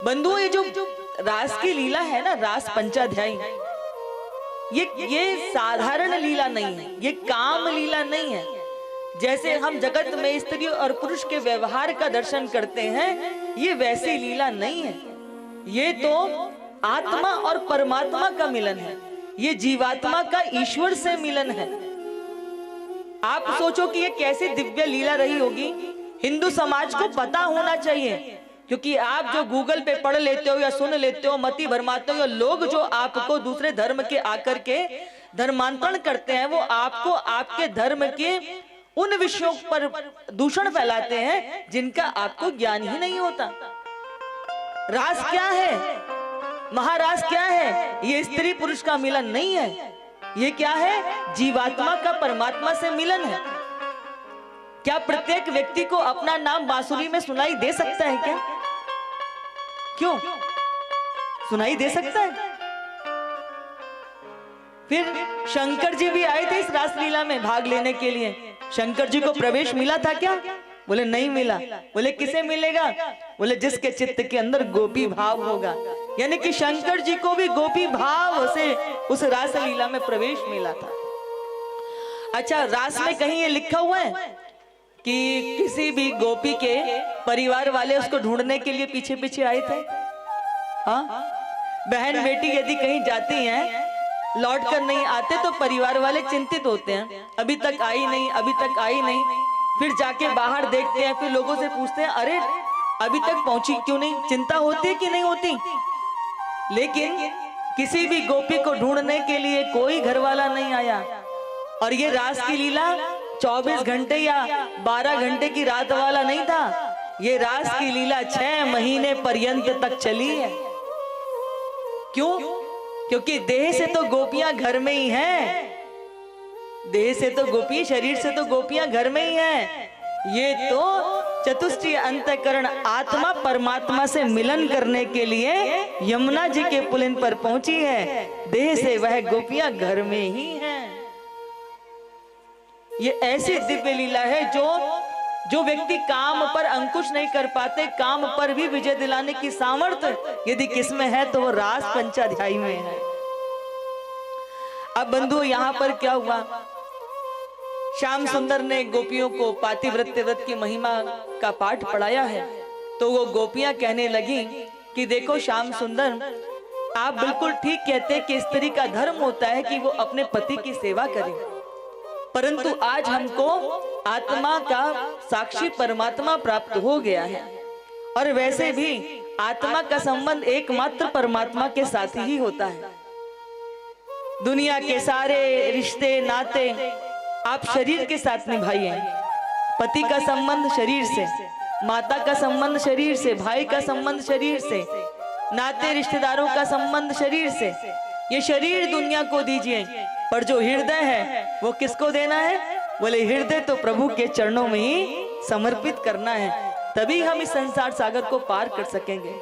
बंधुओं, ये जो रास की लीला है ना, रास पंचाध्यायी, ये साधारण लीला नहीं है, ये काम लीला नहीं है। जैसे हम जगत में स्त्री और पुरुष के व्यवहार का दर्शन करते हैं, ये वैसी लीला नहीं है। ये तो आत्मा और परमात्मा का मिलन है, ये जीवात्मा का ईश्वर से मिलन है। आप सोचो कि ये कैसी दिव्य लीला रही होगी। हिंदू समाज को पता होना चाहिए, क्योंकि आप जो गूगल पे पढ़ लेते हो या सुन लेते हो, मति भरमाते हो, या लोग जो आपको दूसरे धर्म के आकर के धर्मांतरण करते हैं, वो आपको आपके धर्म के उन विषयों पर दूषण फैलाते हैं जिनका आपको ज्ञान ही नहीं होता। रास क्या है, महारास क्या है? ये स्त्री पुरुष का मिलन नहीं है, ये क्या है? जीवात्मा का परमात्मा से मिलन है। क्या प्रत्येक व्यक्ति को अपना नाम बांसुरी में सुनाई दे सकता है क्या? क्यों सुनाई दे सकता है? फिर शंकर जी भी आए थे इस रासलीला में भाग लेने के लिए। शंकर जी को प्रवेश मिला था क्या? बोले नहीं मिला। बोले किसे मिलेगा? बोले जिसके चित्त के अंदर गोपी भाव होगा। यानी कि शंकर जी को भी गोपी भाव से उस रासलीला में प्रवेश मिला था। अच्छा, रास में कहीं ये लिखा हुआ है कि किसी भी गोपी के परिवार वाले उसको ढूंढने के लिए पीछे पीछे आए थे? हाँ, बहन बेटी यदि कहीं जाती हैं, लौट कर नहीं आते तो परिवार वाले चिंतित होते हैं, अभी तक आई नहीं, अभी तक आई नहीं। फिर जाके बाहर देखते हैं, फिर लोगों से पूछते हैं, अरे अभी तक पहुंची क्यों नहीं? चिंता होती है कि नहीं होती? लेकिन किसी भी गोपी को ढूंढने के लिए कोई घर वाला नहीं आया। और ये रास की लीला 24 घंटे या 12 घंटे की रात वाला नहीं था, ये रास की लीला 6 महीने पर्यंत तक चली है। क्यों? क्योंकि देह से तो गोपियां घर में ही हैं, देह से तो गोपी, शरीर से तो गोपियां घर में ही हैं। ये तो चतुष्टय अंतःकरण आत्मा परमात्मा से मिलन करने के लिए यमुना जी के पुलिन पर पहुंची है। देह से वह गोपियां घर में ही हैं। ये ऐसी दिव्य लीला है जो व्यक्ति काम पर अंकुश नहीं कर पाते, काम पर भी विजय दिलाने की सामर्थ्य यदि किसमें है तो वो रास पंचाध्यायी में है। अब बंधुओं, यहां पर क्या हुआ? श्याम सुंदर ने गोपियों को पातिव्रत्य व्रत की महिमा का पाठ पढ़ाया है। तो वो गोपियां कहने लगी कि देखो श्याम सुंदर, आप बिल्कुल ठीक कहते हैं कि स्त्री का धर्म होता है कि वो अपने पति की सेवा करे, परंतु आज हमको आत्मा का साक्षी परमात्मा प्राप्त हो गया है। और वैसे भी आत्मा का संबंध एकमात्र परमात्मा के साथ ही होता है। दुनिया के सारे रिश्ते नाते आप शरीर के साथ निभाइए। पति का संबंध शरीर से, माता का संबंध शरीर से, भाई का संबंध शरीर से, नाते रिश्तेदारों का संबंध शरीर से। ये शरीर दुनिया को दीजिए, पर जो हृदय है वो किसको देना है? बोले हृदय तो प्रभु के चरणों में ही समर्पित करना है, तभी हम इस संसार सागर को पार कर सकेंगे।